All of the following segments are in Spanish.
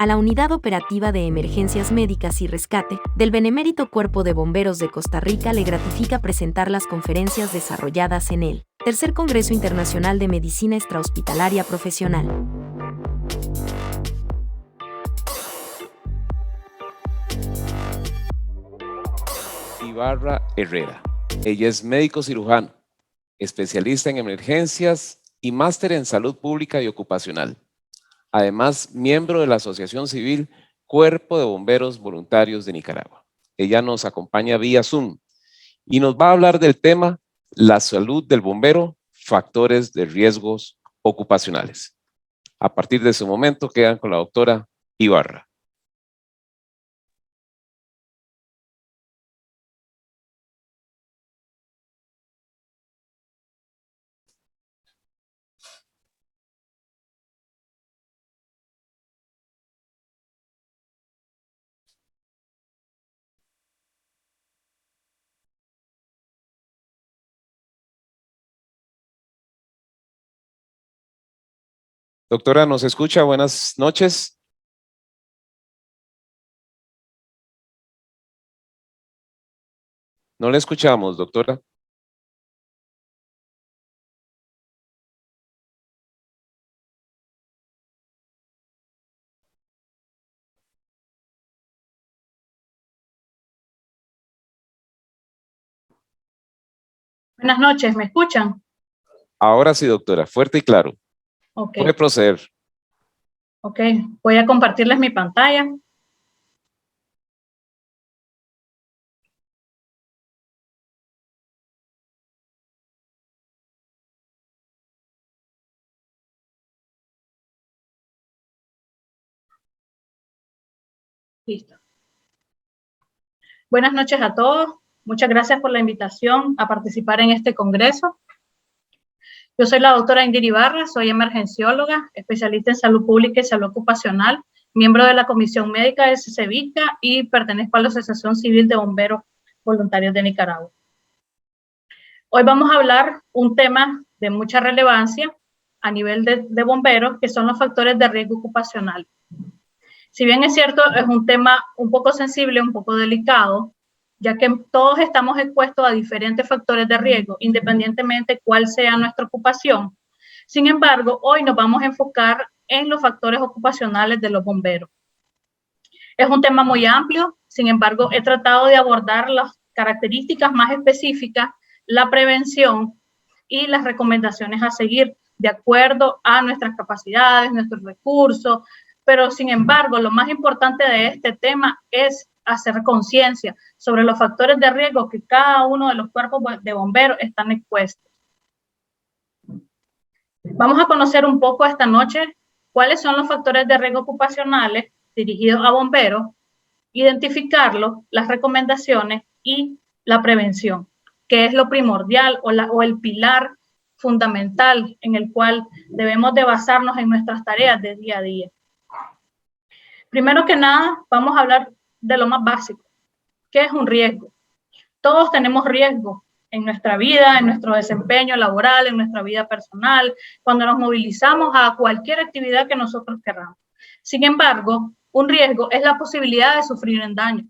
a la Unidad Operativa de Emergencias Médicas y Rescate del Benemérito Cuerpo de Bomberos de Costa Rica le gratifica presentar las conferencias desarrolladas en el Tercer Congreso Internacional de Medicina Extrahospitalaria Profesional. Ibarra Herrera. Ella es médico cirujano, especialista en emergencias y máster en salud pública y ocupacional. Además, miembro de la Asociación Civil Cuerpo de Bomberos Voluntarios de Nicaragua. Ella nos acompaña vía Zoom y nos va a hablar del tema la salud del bombero, factores de riesgos ocupacionales. A partir de ese momento quedan con la doctora Ibarra. Doctora, ¿nos escucha? Buenas noches. No le escuchamos, doctora. Buenas noches, ¿me escuchan? Ahora sí, doctora, fuerte y claro. Ok. Puede proceder. Ok, voy a compartirles mi pantalla. Listo. Buenas noches a todos. Muchas gracias por la invitación a participar en este congreso. Yo soy la doctora Indira Ibarra, soy emergencióloga, especialista en salud pública y salud ocupacional, miembro de la Comisión Médica de SCEVICA y pertenezco a la Asociación Civil de Bomberos Voluntarios de Nicaragua. Hoy vamos a hablar un tema de mucha relevancia a nivel de bomberos, que son los factores de riesgo ocupacional. Si bien es cierto, es un tema un poco sensible, un poco delicado, ya que todos estamos expuestos a diferentes factores de riesgo, independientemente cuál sea nuestra ocupación. Sin embargo, hoy nos vamos a enfocar en los factores ocupacionales de los bomberos. Es un tema muy amplio, sin embargo, he tratado de abordar las características más específicas, la prevención y las recomendaciones a seguir de acuerdo a nuestras capacidades, nuestros recursos, pero sin embargo, lo más importante de este tema es hacer conciencia sobre los factores de riesgo que cada uno de los cuerpos de bomberos están expuestos. Vamos a conocer un poco esta noche cuáles son los factores de riesgo ocupacionales dirigidos a bomberos, identificarlos, las recomendaciones y la prevención, que es lo primordial o el pilar fundamental en el cual debemos de basarnos en nuestras tareas de día a día. Primero que nada, vamos a hablar de lo más básico. ¿Qué es un riesgo? Todos tenemos riesgo en nuestra vida, en nuestro desempeño laboral, en nuestra vida personal, cuando nos movilizamos a cualquier actividad que nosotros queramos. Sin embargo, un riesgo es la posibilidad de sufrir un daño.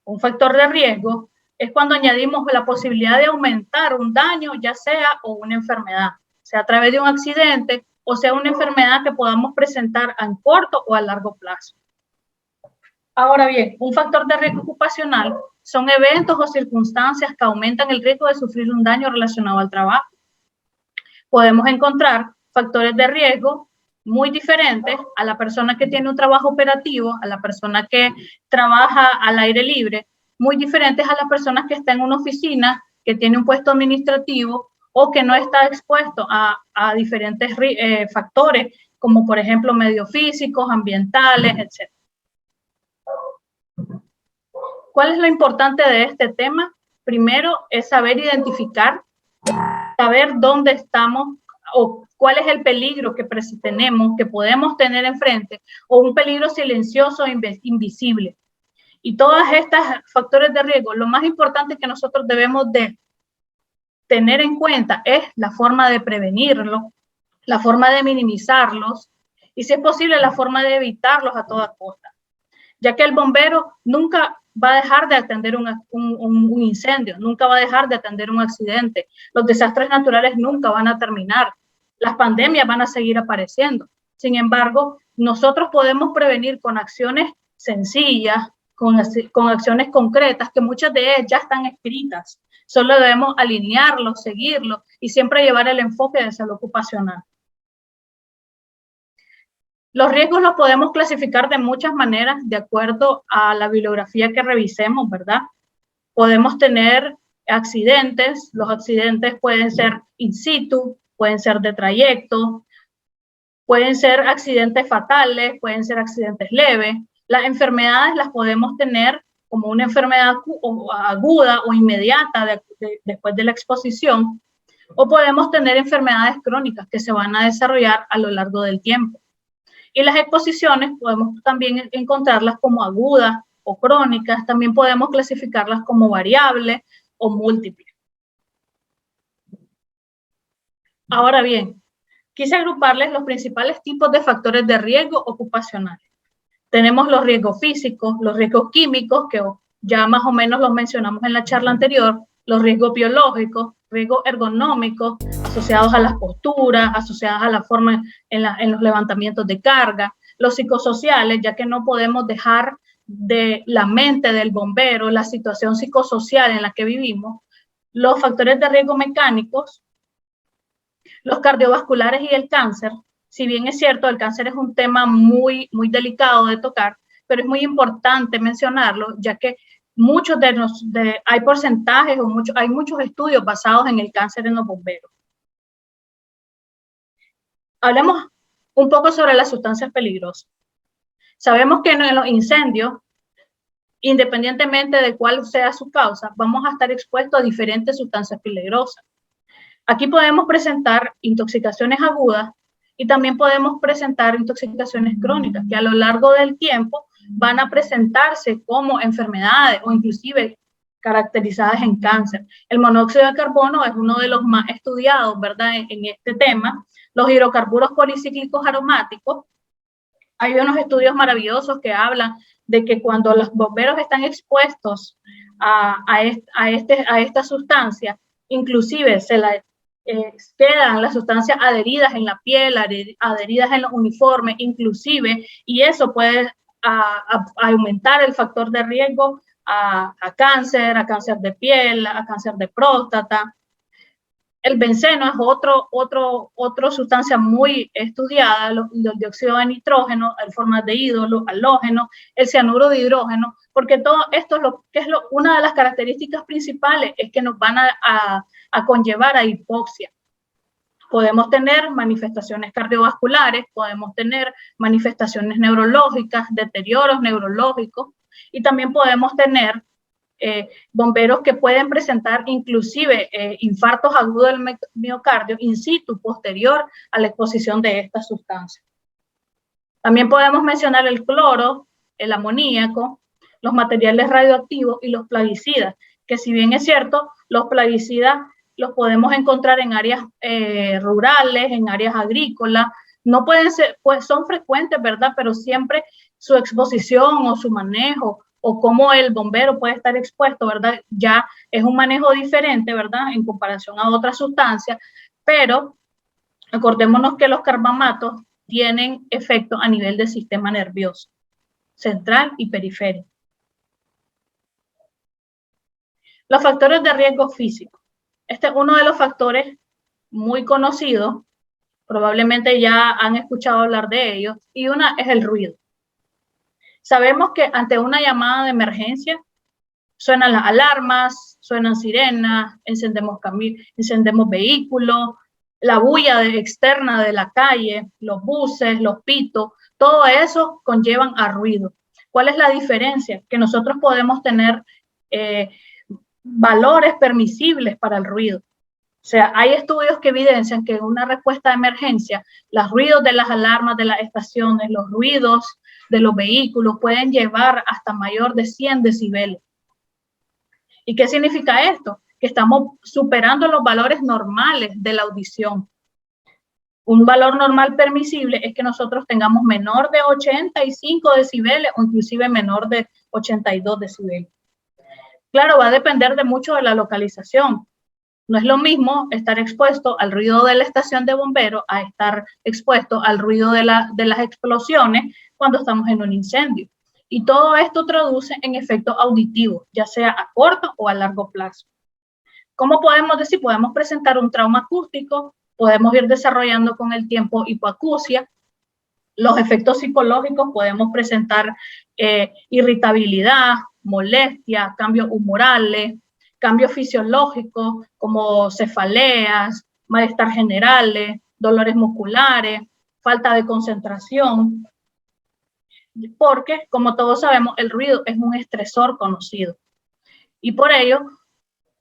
Un factor de riesgo es cuando añadimos la posibilidad de aumentar un daño, ya sea o una enfermedad, sea a través de un accidente o sea una enfermedad que podamos presentar a corto o a largo plazo. Ahora bien, un factor de riesgo ocupacional son eventos o circunstancias que aumentan el riesgo de sufrir un daño relacionado al trabajo. Podemos encontrar factores de riesgo muy diferentes a la persona que tiene un trabajo operativo, a la persona que trabaja al aire libre, muy diferentes a las personas que está en una oficina, que tiene un puesto administrativo o que no está expuesto a diferentes factores, como por ejemplo medios físicos, ambientales, etc. ¿Cuál es lo importante de este tema? Primero es saber identificar, saber dónde estamos o cuál es el peligro que tenemos, que podemos tener enfrente, o un peligro silencioso e invisible. Y todos estos factores de riesgo, lo más importante que nosotros debemos de tener en cuenta es la forma de prevenirlo, la forma de minimizarlos y si es posible la forma de evitarlos a toda costa, ya que el bombero nunca va a dejar de atender un incendio, nunca va a dejar de atender un accidente, los desastres naturales nunca van a terminar, las pandemias van a seguir apareciendo. Sin embargo, nosotros podemos prevenir con acciones sencillas, con acciones concretas, que muchas de ellas ya están escritas. Solo debemos alinearlo, seguirlo y siempre llevar el enfoque de salud ocupacional. Los riesgos los podemos clasificar de muchas maneras de acuerdo a la bibliografía que revisemos, ¿verdad? Podemos tener accidentes, los accidentes pueden ser in situ, pueden ser de trayecto, pueden ser accidentes fatales, pueden ser accidentes leves. Las enfermedades las podemos tener como una enfermedad aguda o inmediata después de la exposición, o podemos tener enfermedades crónicas que se van a desarrollar a lo largo del tiempo. Y las exposiciones podemos también encontrarlas como agudas o crónicas, también podemos clasificarlas como variables o múltiples. Ahora bien, quise agruparles los principales tipos de factores de riesgo ocupacional. Tenemos los riesgos físicos, los riesgos químicos, que ya más o menos los mencionamos en la charla anterior, los riesgos biológicos, riesgos ergonómicos, asociados a las posturas, asociados a la forma en los levantamientos de carga, los psicosociales, ya que no podemos dejar de la mente del bombero la situación psicosocial en la que vivimos, los factores de riesgo mecánicos, los cardiovasculares y el cáncer. Si bien es cierto, el cáncer es un tema muy delicado de tocar, pero es muy importante mencionarlo, ya que hay porcentajes o hay muchos estudios basados en el cáncer en los bomberos. Hablemos un poco sobre las sustancias peligrosas. Sabemos que en los incendios, independientemente de cuál sea su causa, vamos a estar expuestos a diferentes sustancias peligrosas. Aquí podemos presentar intoxicaciones agudas y también podemos presentar intoxicaciones crónicas, que a lo largo del tiempo van a presentarse como enfermedades o inclusive caracterizadas en cáncer. El monóxido de carbono es uno de los más estudiados, ¿verdad?, en este tema. Los hidrocarburos policíclicos aromáticos, hay unos estudios maravillosos que hablan de que cuando los bomberos están expuestos a esta sustancia, inclusive quedan las sustancias adheridas en la piel, adheridas en los uniformes, inclusive, y eso puede aumentar el factor de riesgo a cáncer de piel, a cáncer de próstata. El benceno es otra sustancia muy estudiada, el dióxido de nitrógeno, el formaldehído, los halógenos, el cianuro de hidrógeno, porque todo esto una de las características principales es que nos van a conllevar a hipoxia. Podemos tener manifestaciones cardiovasculares, podemos tener manifestaciones neurológicas, deterioros neurológicos, y también podemos tener bomberos que pueden presentar inclusive infartos agudos del miocardio in situ posterior a la exposición de estas sustancias. También podemos mencionar el cloro, el amoníaco, los materiales radioactivos y los plaguicidas, que si bien es cierto, los plaguicidas los podemos encontrar en áreas rurales, en áreas agrícolas, no pueden ser, pues son frecuentes, ¿verdad? Pero siempre su exposición o su manejo o cómo el bombero puede estar expuesto, ¿verdad? Ya es un manejo diferente, ¿verdad? En comparación a otras sustancias, pero acordémonos que los carbamatos tienen efecto a nivel del sistema nervioso, central y periférico. Los factores de riesgo físico. Este es uno de los factores muy conocidos, probablemente ya han escuchado hablar de ellos, y una es el ruido. Sabemos que ante una llamada de emergencia suenan las alarmas, suenan sirenas, encendemos vehículos, la bulla externa de la calle, los buses, los pitos, todo eso conllevan a ruido. ¿Cuál es la diferencia? Que nosotros podemos tener valores permisibles para el ruido. O sea, hay estudios que evidencian que en una respuesta de emergencia, los ruidos de las alarmas de las estaciones, los ruidos de los vehículos pueden llevar hasta mayor de 100 decibeles. ¿Y qué significa esto? Que estamos superando los valores normales de la audición. Un valor normal permisible es que nosotros tengamos menor de 85 decibeles o inclusive menor de 82 decibeles. Claro, va a depender de mucho de la localización. No es lo mismo estar expuesto al ruido de la estación de bomberos a estar expuesto al ruido de las explosiones cuando estamos en un incendio. Y todo esto traduce en efectos auditivos, ya sea a corto o a largo plazo. ¿Cómo podemos decir? Podemos presentar un trauma acústico, podemos ir desarrollando con el tiempo hipoacusia. Los efectos psicológicos podemos presentar irritabilidad, molestia, cambios humorales, cambios fisiológicos como cefaleas, malestar generales, dolores musculares, falta de concentración, porque como todos sabemos el ruido es un estresor conocido y por ello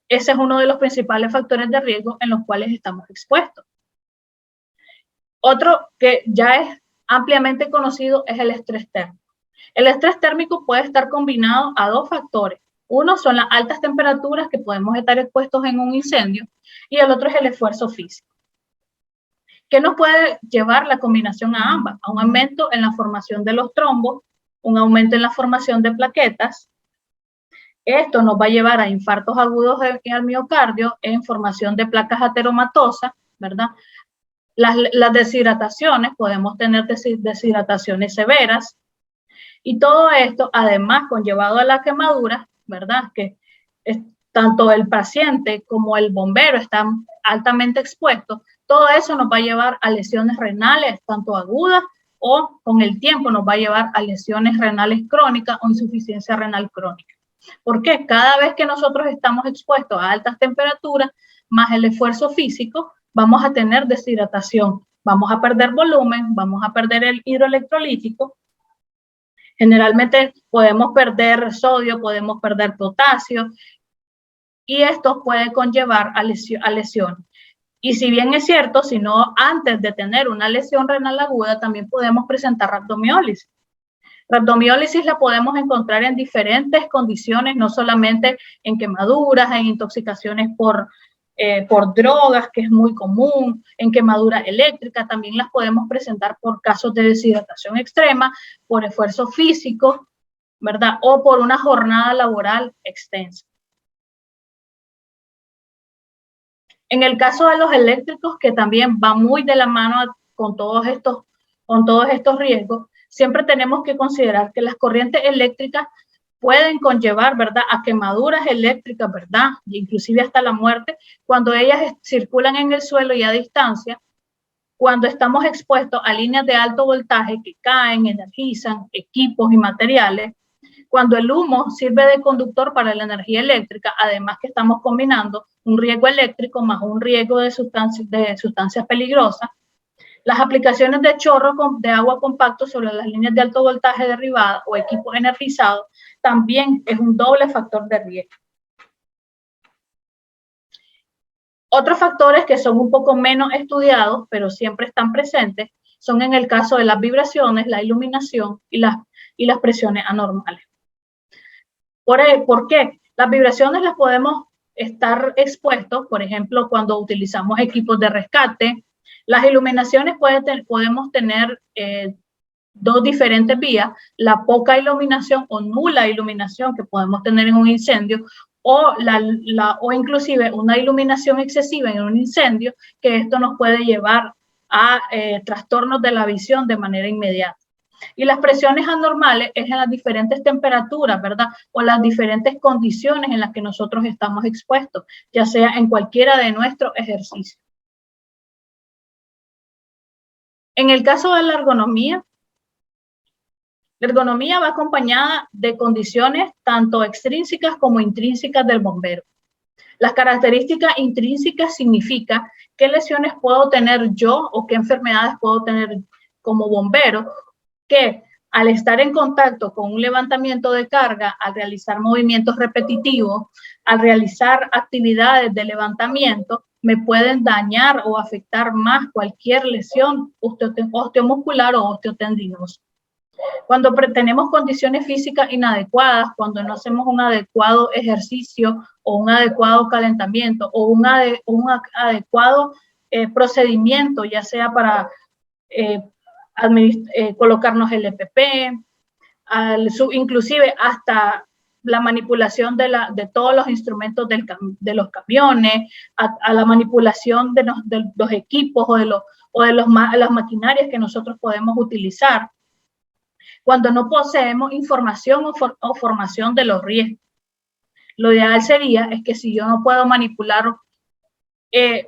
ese es uno de los principales factores de riesgo en los cuales estamos expuestos. Otro que ya es ampliamente conocido es el estrés térmico. El estrés térmico puede estar combinado a dos factores. Uno son las altas temperaturas que podemos estar expuestos en un incendio y el otro es el esfuerzo físico. ¿Qué nos puede llevar la combinación a ambas? A un aumento en la formación de los trombos, un aumento en la formación de plaquetas. Esto nos va a llevar a infartos agudos al miocardio, en formación de placas ateromatosas, ¿verdad? Las deshidrataciones, podemos tener deshidrataciones severas, y todo esto, además, conllevado a la quemadura, ¿verdad? Que tanto el paciente como el bombero están altamente expuestos, todo eso nos va a llevar a lesiones renales, tanto agudas, o con el tiempo nos va a llevar a lesiones renales crónicas o insuficiencia renal crónica. ¿Por qué? Cada vez que nosotros estamos expuestos a altas temperaturas, más el esfuerzo físico, vamos a tener deshidratación, vamos a perder volumen, vamos a perder el hidroelectrolítico. Generalmente podemos perder sodio, podemos perder potasio, y esto puede conllevar a lesiones. Y si bien es cierto, si no antes de tener una lesión renal aguda, también podemos presentar rhabdomiólisis. Rhabdomiólisis la podemos encontrar en diferentes condiciones, no solamente en quemaduras, en intoxicaciones por drogas, que es muy común, en quemadura eléctrica, también las podemos presentar por casos de deshidratación extrema, por esfuerzo físico, ¿verdad? O por una jornada laboral extensa. En el caso de los eléctricos, que también va muy de la mano con todos estos riesgos, siempre tenemos que considerar que las corrientes eléctricas pueden conllevar, ¿verdad?, a quemaduras eléctricas, ¿verdad?, inclusive hasta la muerte, cuando ellas circulan en el suelo y a distancia, cuando estamos expuestos a líneas de alto voltaje que caen, energizan equipos y materiales, cuando el humo sirve de conductor para la energía eléctrica, además que estamos combinando un riesgo eléctrico más un riesgo de sustancias peligrosas. Las aplicaciones de chorro de agua compacto sobre las líneas de alto voltaje derribadas o equipos energizados también es un doble factor de riesgo. Otros factores que son un poco menos estudiados, pero siempre están presentes, son en el caso de las vibraciones, la iluminación y las presiones anormales. ¿Por qué? Las vibraciones las podemos estar expuestos, por ejemplo, cuando utilizamos equipos de rescate. Las iluminaciones podemos tener dos diferentes vías, la poca iluminación o nula iluminación que podemos tener en un incendio, o inclusive una iluminación excesiva en un incendio, que esto nos puede llevar a trastornos de la visión de manera inmediata. Y las presiones anormales es en las diferentes temperaturas, ¿verdad? O las diferentes condiciones en las que nosotros estamos expuestos, ya sea en cualquiera de nuestros ejercicios. En el caso de la ergonomía va acompañada de condiciones tanto extrínsecas como intrínsecas del bombero. Las características intrínsecas significa qué lesiones puedo tener yo o qué enfermedades puedo tener como bombero, que al estar en contacto con un levantamiento de carga, al realizar movimientos repetitivos, al realizar actividades de levantamiento, me pueden dañar o afectar más cualquier lesión osteomuscular o osteotendinosa. Cuando tenemos condiciones físicas inadecuadas, cuando no hacemos un adecuado ejercicio o un adecuado calentamiento o un adecuado procedimiento, ya sea para colocarnos el EPP, inclusive hasta la manipulación de todos los instrumentos de los camiones, a la manipulación de los equipos o de las maquinarias que nosotros podemos utilizar cuando no poseemos información o formación de los riesgos. Lo ideal sería es que si yo no puedo manipular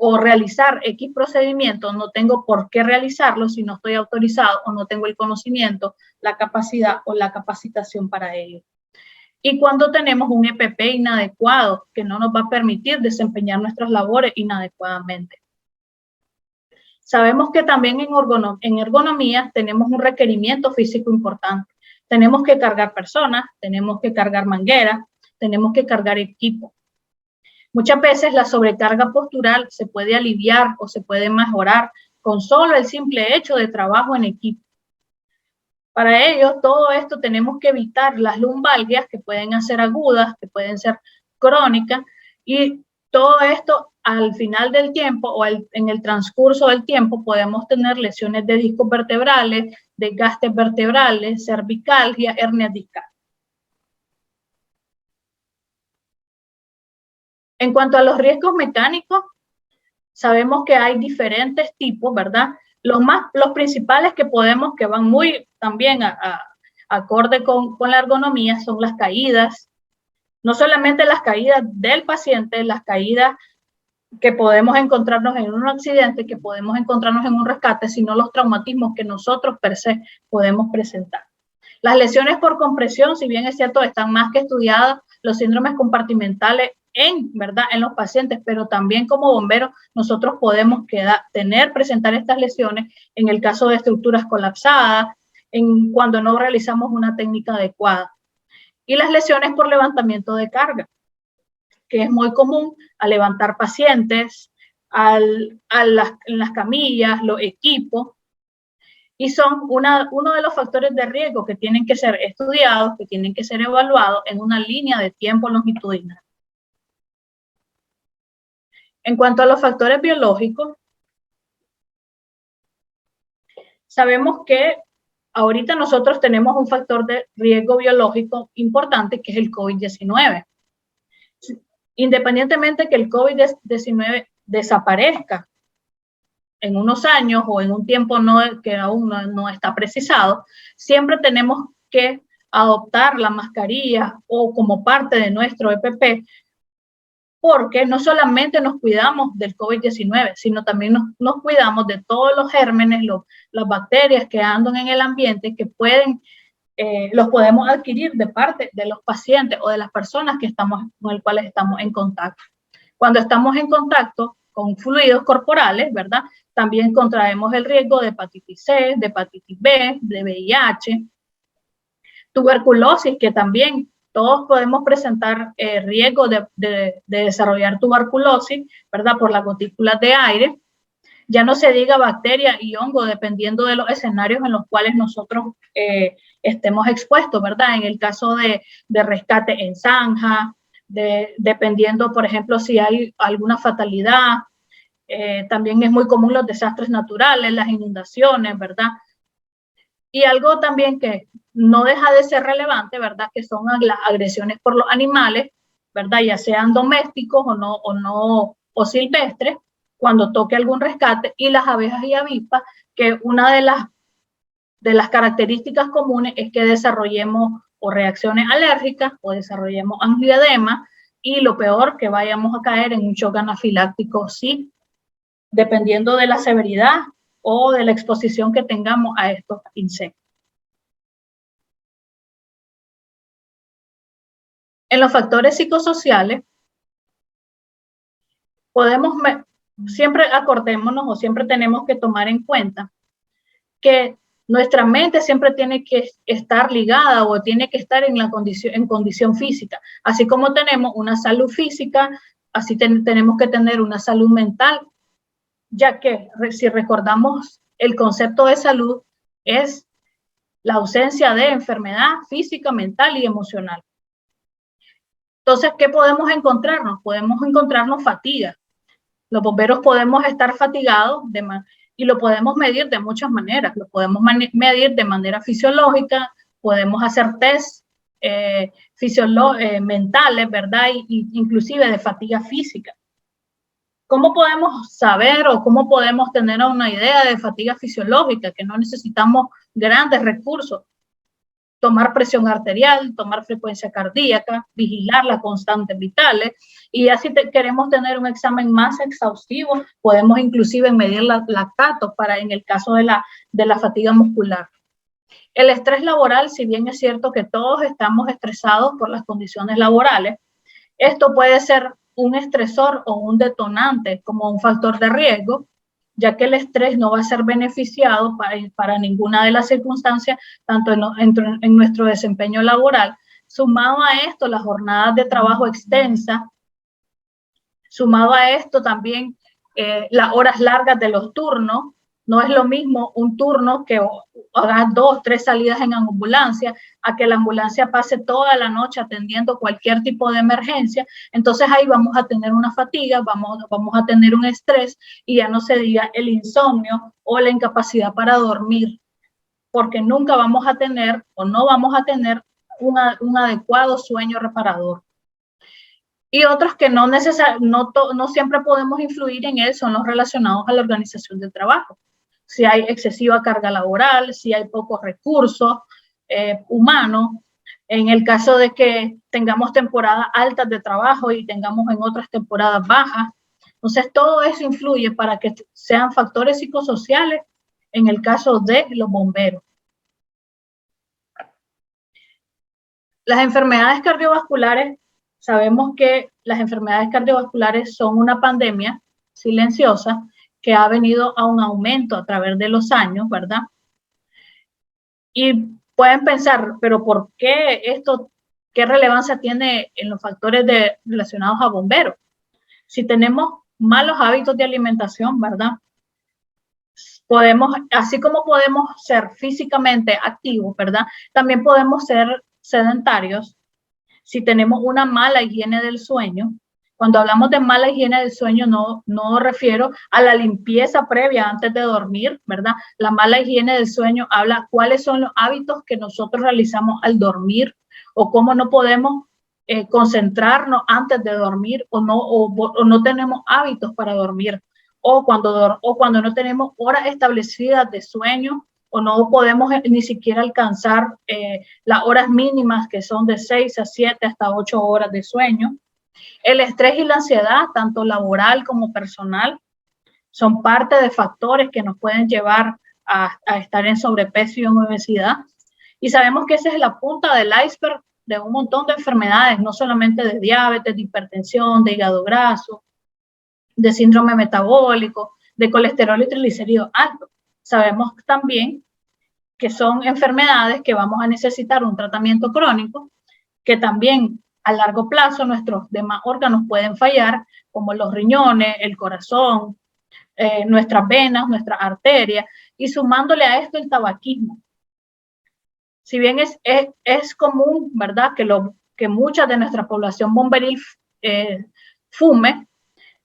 o realizar X procedimiento, no tengo por qué realizarlo si no estoy autorizado o no tengo el conocimiento, la capacidad o la capacitación para ello. Y cuando tenemos un EPP inadecuado que no nos va a permitir desempeñar nuestras labores inadecuadamente. Sabemos que también en ergonomía tenemos un requerimiento físico importante. Tenemos que cargar personas, tenemos que cargar mangueras, tenemos que cargar equipo. Muchas veces la sobrecarga postural se puede aliviar o se puede mejorar con solo el simple hecho de trabajo en equipo. Para ello, todo esto tenemos que evitar las lumbalgias que pueden ser agudas, que pueden ser crónicas, y todo esto al final del tiempo o en el transcurso del tiempo podemos tener lesiones de discos vertebrales, desgastes vertebrales, cervicalgia, hernia discal. En cuanto a los riesgos mecánicos, sabemos que hay diferentes tipos, ¿verdad? Los principales que van muy también acorde con la ergonomía son las caídas, no solamente las caídas del paciente, las caídas que podemos encontrarnos en un accidente, que podemos encontrarnos en un rescate, sino los traumatismos que nosotros per se podemos presentar. Las lesiones por compresión, si bien es cierto, están más que estudiadas, los síndromes compartimentales ¿verdad? En los pacientes, pero también como bomberos nosotros podemos presentar estas lesiones en el caso de estructuras colapsadas, cuando no realizamos una técnica adecuada. Y las lesiones por levantamiento de carga, que es muy común al levantar pacientes, en las camillas, los equipos, y son uno de los factores de riesgo que tienen que ser estudiados, que tienen que ser evaluados en una línea de tiempo longitudinal. En cuanto a los factores biológicos, sabemos que ahorita nosotros tenemos un factor de riesgo biológico importante que es el COVID-19. Independientemente que el COVID-19 desaparezca en unos años o en un tiempo que aún no está precisado, siempre tenemos que adoptar la mascarilla o como parte de nuestro EPP, porque no solamente nos cuidamos del COVID-19, sino también nos cuidamos de todos los gérmenes, las bacterias que andan en el ambiente que los podemos adquirir de parte de los pacientes o de las personas con las cuales estamos en contacto. Cuando estamos en contacto con fluidos corporales, ¿verdad? También contraemos el riesgo de hepatitis C, de hepatitis B, de VIH, tuberculosis, que también todos podemos presentar riesgo de desarrollar tuberculosis, ¿verdad? Por las gotículas de aire. Ya no se diga bacteria y hongo, dependiendo de los escenarios en los cuales nosotros estemos expuestos, ¿verdad? En el caso de rescate en zanja, dependiendo, por ejemplo, si hay alguna fatalidad. También es muy común los desastres naturales, las inundaciones, ¿verdad? Y algo también que no deja de ser relevante, ¿verdad? Que son las agresiones por los animales, ¿verdad? Ya sean domésticos o silvestres, cuando toque algún rescate, y las abejas y avispas, que una de las características comunes es que desarrollemos o reacciones alérgicas o desarrollemos angioedema, y lo peor, que vayamos a caer en un shock anafiláctico, sí, dependiendo de la severidad o de la exposición que tengamos a estos insectos. En los factores psicosociales, siempre acordémonos o siempre tenemos que tomar en cuenta que nuestra mente siempre tiene que estar ligada o tiene que estar en condición física. Así como tenemos una salud física, así tenemos que tener una salud mental, ya que si recordamos el concepto de salud es la ausencia de enfermedad física, mental y emocional. Entonces, ¿qué podemos encontrarnos? Podemos encontrarnos fatiga. Los bomberos podemos estar fatigados y lo podemos medir de muchas maneras. Lo podemos medir de manera fisiológica, podemos hacer test mentales, ¿verdad? Y inclusive de fatiga física. ¿Cómo podemos saber o cómo podemos tener una idea de fatiga fisiológica? Que no necesitamos grandes recursos. Tomar presión arterial, tomar frecuencia cardíaca, vigilar las constantes vitales, y así queremos tener un examen más exhaustivo, podemos inclusive medir la lactato para en el caso de la fatiga muscular. El estrés laboral, si bien es cierto que todos estamos estresados por las condiciones laborales, esto puede ser un estresor o un detonante como un factor de riesgo, ya que el estrés no va a ser beneficiado para ninguna de las circunstancias, tanto en nuestro desempeño laboral. Sumado a esto, las jornadas de trabajo extensas, sumado a esto también las horas largas de los turnos. No es lo mismo un turno que hagas 2, 3 salidas en ambulancia, a que la ambulancia pase toda la noche atendiendo cualquier tipo de emergencia. Entonces ahí vamos a tener una fatiga, vamos a tener un estrés, y ya no se diga el insomnio o la incapacidad para dormir, porque nunca vamos a tener o no vamos a tener un adecuado sueño reparador. Y otros que no siempre podemos influir en él son los relacionados a la organización del trabajo. Si hay excesiva carga laboral, si hay pocos recursos humanos, en el caso de que tengamos temporadas altas de trabajo y tengamos en otras temporadas bajas. Entonces, todo eso influye para que sean factores psicosociales en el caso de los bomberos. Las enfermedades cardiovasculares, sabemos que las enfermedades cardiovasculares son una pandemia silenciosa que ha venido a un aumento a través de los años, ¿verdad? Y pueden pensar, pero ¿por qué esto, qué relevancia tiene en los factores relacionados a bomberos? Si tenemos malos hábitos de alimentación, ¿verdad? Así como podemos ser físicamente activos, ¿verdad? También podemos ser sedentarios si tenemos una mala higiene del sueño. Cuando hablamos de mala higiene del sueño, no refiero a la limpieza previa antes de dormir, ¿verdad? La mala higiene del sueño habla cuáles son los hábitos que nosotros realizamos al dormir, o cómo no podemos concentrarnos antes de dormir, o no tenemos hábitos para dormir, o cuando no tenemos horas establecidas de sueño, o no podemos ni siquiera alcanzar las horas mínimas, que son de 6 a 7 hasta 8 horas de sueño. El estrés y la ansiedad, tanto laboral como personal, son parte de factores que nos pueden llevar a estar en sobrepeso y en obesidad. Y sabemos que esa es la punta del iceberg de un montón de enfermedades, no solamente de diabetes, de hipertensión, de hígado graso, de síndrome metabólico, de colesterol y triglicéridos altos. Sabemos también que son enfermedades que vamos a necesitar un tratamiento crónico, que también a largo plazo nuestros demás órganos pueden fallar, como los riñones, el corazón, nuestras venas, nuestras arterias, y sumándole a esto el tabaquismo. Si bien es común, ¿verdad?, que mucha de nuestra población bomberil fume,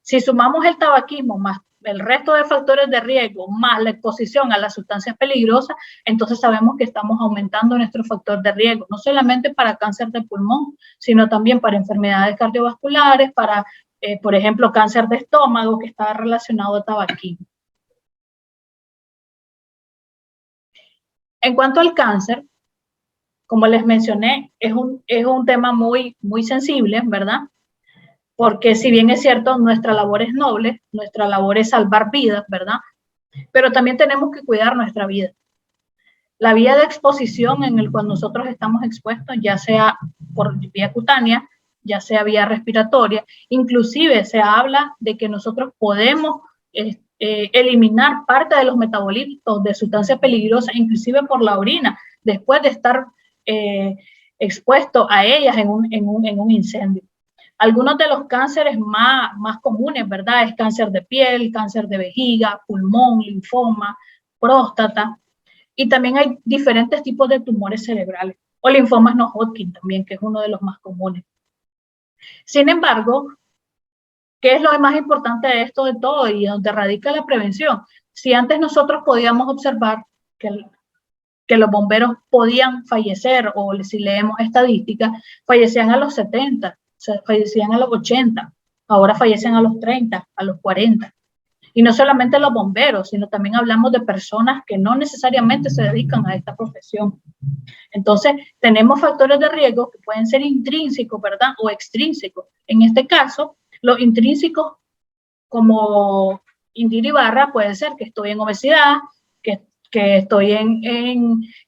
si sumamos el tabaquismo más el resto de factores de riesgo, más la exposición a las sustancias peligrosas, entonces sabemos que estamos aumentando nuestro factor de riesgo, no solamente para cáncer de pulmón, sino también para enfermedades cardiovasculares, para, por ejemplo, cáncer de estómago, que está relacionado al tabaquismo. En cuanto al cáncer, como les mencioné, es un tema muy sensible, ¿verdad? Porque si bien es cierto, nuestra labor es noble, nuestra labor es salvar vidas, ¿verdad? Pero también tenemos que cuidar nuestra vida. La vía de exposición cuando nosotros estamos expuestos, ya sea por vía cutánea, ya sea vía respiratoria, inclusive se habla de que nosotros podemos eliminar parte de los metabolitos de sustancias peligrosas, inclusive por la orina, después de estar expuesto a ellas en un incendio. Algunos de los cánceres más comunes, ¿verdad? Es cáncer de piel, cáncer de vejiga, pulmón, linfoma, próstata. Y también hay diferentes tipos de tumores cerebrales, o linfomas no Hodgkin también, que es uno de los más comunes. Sin embargo, ¿Qué es lo más importante de esto de todo y donde radica la prevención? Si antes nosotros podíamos observar que los bomberos podían fallecer, o si leemos estadísticas, fallecían a los 70, fallecían a los 80, ahora fallecen a los 30, a los 40. Y no solamente los bomberos, sino también hablamos de personas que no necesariamente se dedican a esta profesión. Entonces, tenemos factores de riesgo que pueden ser intrínsecos, ¿verdad? O extrínsecos. En este caso, los intrínsecos, como Indira Ibarra, puede ser que estoy en obesidad, que estoy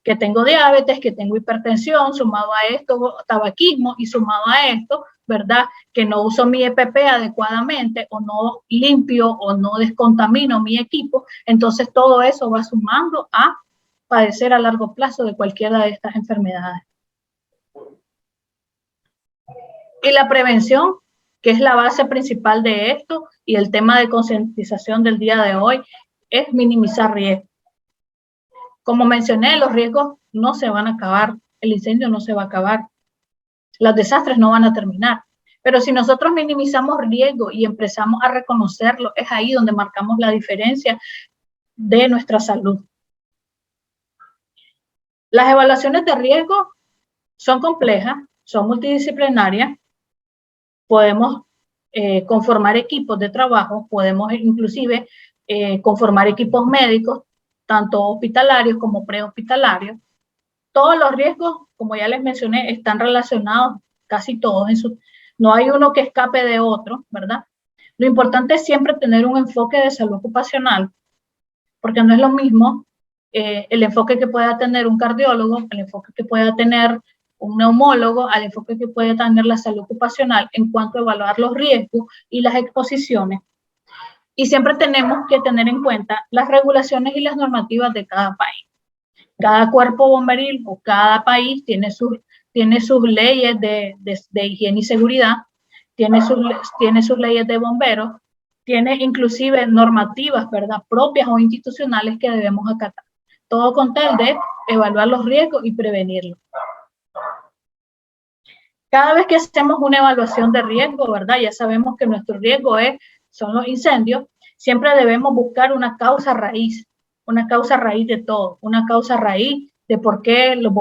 que tengo diabetes, que tengo hipertensión, sumado a esto, tabaquismo, y sumado a esto, ¿verdad? Que no uso mi EPP adecuadamente, o no limpio, o no descontamino mi equipo. Entonces, todo eso va sumando a padecer a largo plazo de cualquiera de estas enfermedades. Y la prevención, que es la base principal de esto, y el tema de concientización del día de hoy, es minimizar riesgos. Como mencioné, los riesgos no se van a acabar, el incendio no se va a acabar, los desastres no van a terminar. Pero si nosotros minimizamos riesgos y empezamos a reconocerlo, es ahí donde marcamos la diferencia de nuestra salud. Las evaluaciones de riesgo son complejas, son multidisciplinarias. Podemos conformar equipos de trabajo, podemos inclusive conformar equipos médicos, tanto hospitalarios como prehospitalarios. Todos los riesgos, como ya les mencioné, están relacionados casi todos. No hay uno que escape de otro, ¿verdad? Lo importante es siempre tener un enfoque de salud ocupacional, porque no es lo mismo el enfoque que pueda tener un cardiólogo, el enfoque que pueda tener un neumólogo, al enfoque que puede tener la salud ocupacional en cuanto a evaluar los riesgos y las exposiciones. Y siempre tenemos que tener en cuenta las regulaciones y las normativas de cada país. Cada cuerpo bomberil o cada país tiene sus leyes de higiene y seguridad, tiene sus leyes de bomberos, tiene inclusive normativas, ¿verdad?, propias o institucionales que debemos acatar. Todo con tal de evaluar los riesgos y prevenirlos. Cada vez que hacemos una evaluación de riesgo, ¿verdad?, ya sabemos que nuestro riesgo son los incendios. Siempre debemos buscar una causa raíz de todo, una causa raíz de por qué los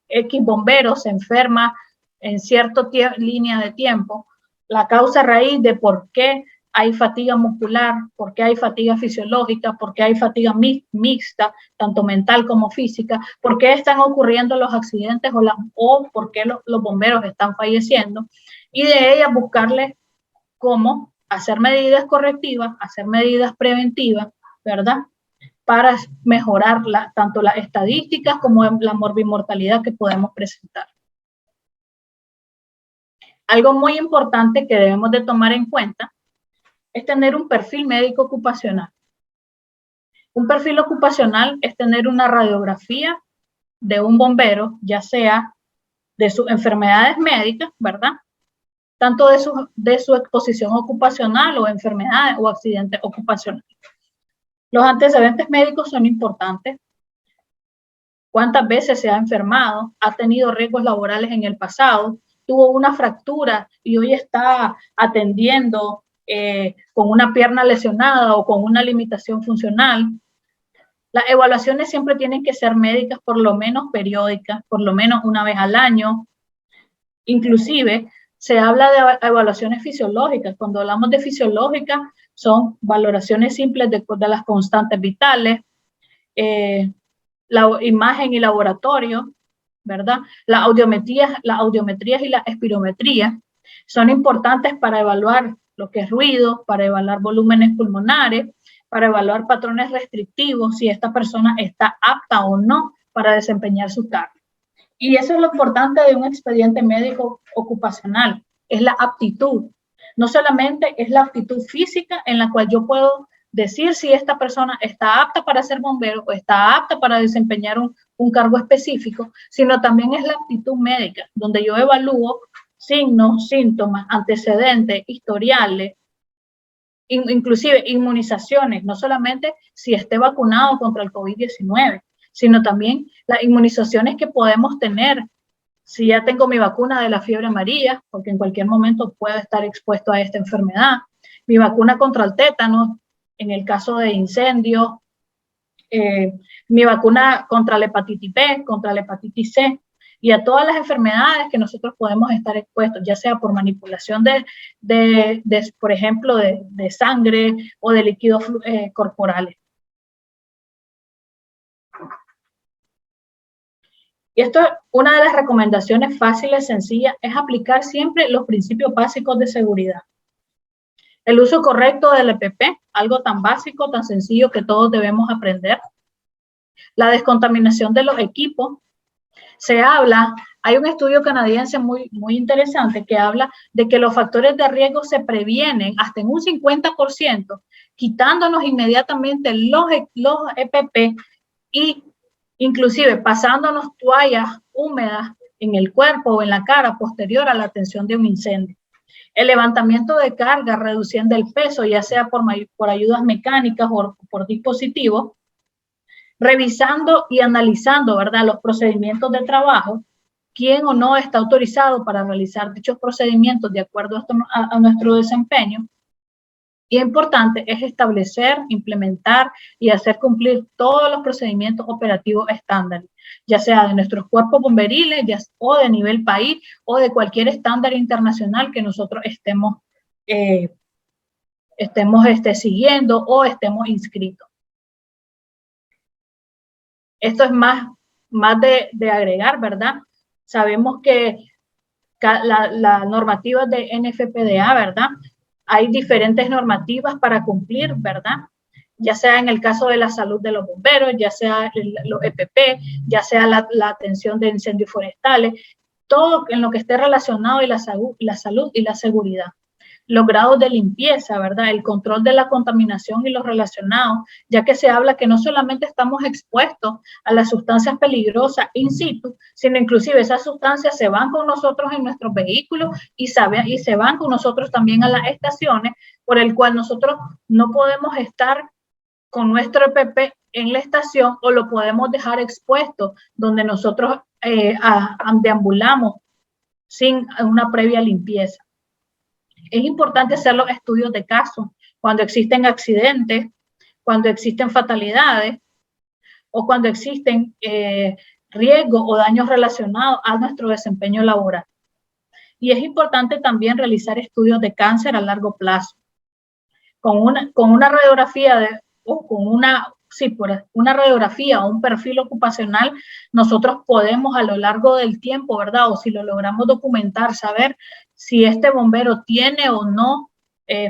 X bomberos se enferman en cierta línea de tiempo, la causa raíz de por qué hay fatiga muscular, por qué hay fatiga fisiológica, por qué hay fatiga mixta, tanto mental como física, por qué están ocurriendo los accidentes o por qué los bomberos están falleciendo, y de ellas buscarle cómo hacer medidas correctivas, hacer medidas preventivas, ¿verdad?, para mejorar tanto las estadísticas como la morbimortalidad que podemos presentar. Algo muy importante que debemos de tomar en cuenta es tener un perfil médico ocupacional. Un perfil ocupacional es tener una radiografía de un bombero, ya sea de sus enfermedades médicas, ¿verdad?, tanto de su exposición ocupacional o enfermedades o accidentes ocupacionales. Los antecedentes médicos son importantes. ¿Cuántas veces se ha enfermado? ¿Ha tenido riesgos laborales en el pasado? ¿Tuvo una fractura y hoy está atendiendo con una pierna lesionada o con una limitación funcional? Las evaluaciones siempre tienen que ser médicas, por lo menos periódicas, por lo menos una vez al año. Inclusive, se habla de evaluaciones fisiológicas. Cuando hablamos de fisiológicas, son valoraciones simples de las constantes vitales, la imagen y laboratorio, ¿verdad? Las audiometrías y las espirometrías son importantes para evaluar lo que es ruido, para evaluar volúmenes pulmonares, para evaluar patrones restrictivos, si esta persona está apta o no para desempeñar su cargo. Y eso es lo importante de un expediente médico ocupacional, es la aptitud. No solamente es la aptitud física en la cual yo puedo decir si esta persona está apta para ser bombero o está apta para desempeñar un cargo específico, sino también es la aptitud médica, donde yo evalúo signos, síntomas, antecedentes, historiales, inclusive inmunizaciones, no solamente si esté vacunado contra el COVID-19, sino también las inmunizaciones que podemos tener. Si ya tengo mi vacuna de la fiebre amarilla, porque en cualquier momento puedo estar expuesto a esta enfermedad, mi vacuna contra el tétano, en el caso de incendios, mi vacuna contra la hepatitis B, contra la hepatitis C, y a todas las enfermedades que nosotros podemos estar expuestos, ya sea por manipulación por ejemplo, de sangre o de líquidos corporales. Y esto, una de las recomendaciones fáciles, sencillas, es aplicar siempre los principios básicos de seguridad. El uso correcto del EPP, algo tan básico, tan sencillo que todos debemos aprender. La descontaminación de los equipos. Hay un estudio canadiense muy interesante que habla de que los factores de riesgo se previenen hasta en un 50%, quitándonos inmediatamente los EPP y inclusive pasándonos toallas húmedas en el cuerpo o en la cara posterior a la atención de un incendio. El levantamiento de carga, reduciendo el peso, ya sea por ayudas mecánicas o por dispositivos, revisando y analizando, ¿verdad?, los procedimientos de trabajo, quién o no está autorizado para realizar dichos procedimientos de acuerdo a nuestro desempeño. Y importante es establecer, implementar y hacer cumplir todos los procedimientos operativos estándares, ya sea de nuestros cuerpos bomberiles o de nivel país o de cualquier estándar internacional que nosotros estemos siguiendo o estemos inscritos. Esto es más de agregar, ¿verdad? Sabemos que la normativa de NFPDA, ¿verdad? Hay diferentes normativas para cumplir, ¿verdad? Ya sea en el caso de la salud de los bomberos, ya sea los EPP, ya sea la atención de incendios forestales, todo en lo que esté relacionado a la salud y la seguridad. Los grados de limpieza, ¿verdad? El control de la contaminación y los relacionados, ya que se habla que no solamente estamos expuestos a las sustancias peligrosas in situ, sino inclusive esas sustancias se van con nosotros en nuestros vehículos y se van con nosotros también a las estaciones, por el cual nosotros no podemos estar con nuestro EPP en la estación o lo podemos dejar expuesto donde nosotros deambulamos sin una previa limpieza. Es importante hacer los estudios de caso cuando existen accidentes, cuando existen fatalidades o cuando existen riesgos o daños relacionados a nuestro desempeño laboral. Y es importante también realizar estudios de cáncer a largo plazo. Con una radiografía una radiografía o un perfil ocupacional, nosotros podemos a lo largo del tiempo, ¿verdad? O si lo logramos documentar, saber si este bombero tiene o no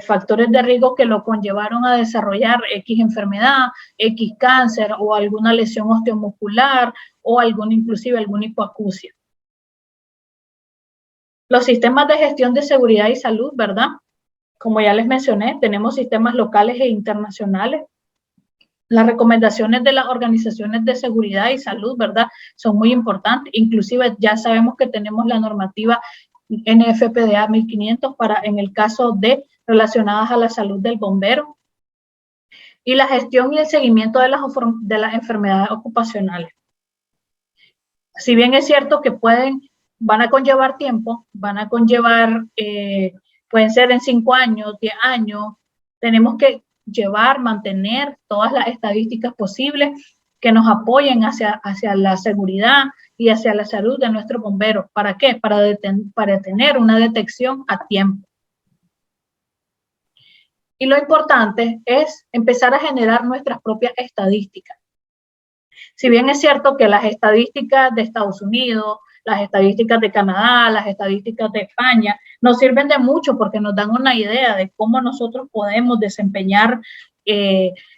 factores de riesgo que lo conllevaron a desarrollar X enfermedad, X cáncer o alguna lesión osteomuscular o inclusive alguna hipoacusia. Los sistemas de gestión de seguridad y salud, ¿verdad? Como ya les mencioné, tenemos sistemas locales e internacionales. Las recomendaciones de las organizaciones de seguridad y salud, ¿verdad?, son muy importantes. Inclusive ya sabemos que tenemos la normativa NFPDA 1500 en el caso de relacionadas a la salud del bombero. Y la gestión y el seguimiento de las enfermedades ocupacionales. Si bien es cierto que van a conllevar tiempo, pueden ser en 5 años, 10 años, tenemos que mantener todas las estadísticas posibles que nos apoyen hacia la seguridad y hacia la salud de nuestros bomberos. ¿Para qué? Para tener una detección a tiempo. Y lo importante es empezar a generar nuestras propias estadísticas. Si bien es cierto que las estadísticas de Estados Unidos, las estadísticas de Canadá, las estadísticas de España, nos sirven de mucho porque nos dan una idea de cómo nosotros podemos desempeñar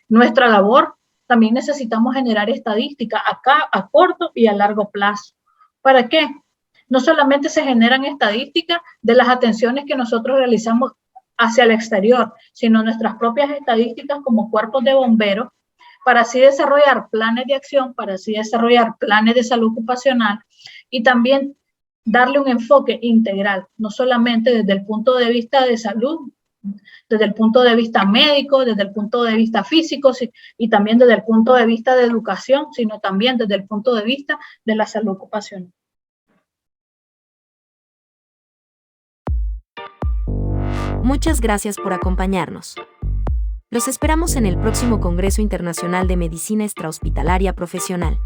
nuestra labor. También necesitamos generar estadísticas a corto y a largo plazo. ¿Para qué? No solamente se generan estadísticas de las atenciones que nosotros realizamos hacia el exterior, sino nuestras propias estadísticas como cuerpos de bomberos, para así desarrollar planes de acción, para así desarrollar planes de salud ocupacional y también darle un enfoque integral, no solamente desde el punto de vista de salud, desde el punto de vista médico, desde el punto de vista físico y también desde el punto de vista de educación, sino también desde el punto de vista de la salud ocupacional. Muchas gracias por acompañarnos. Los esperamos en el próximo Congreso Internacional de Medicina Extrahospitalaria Profesional.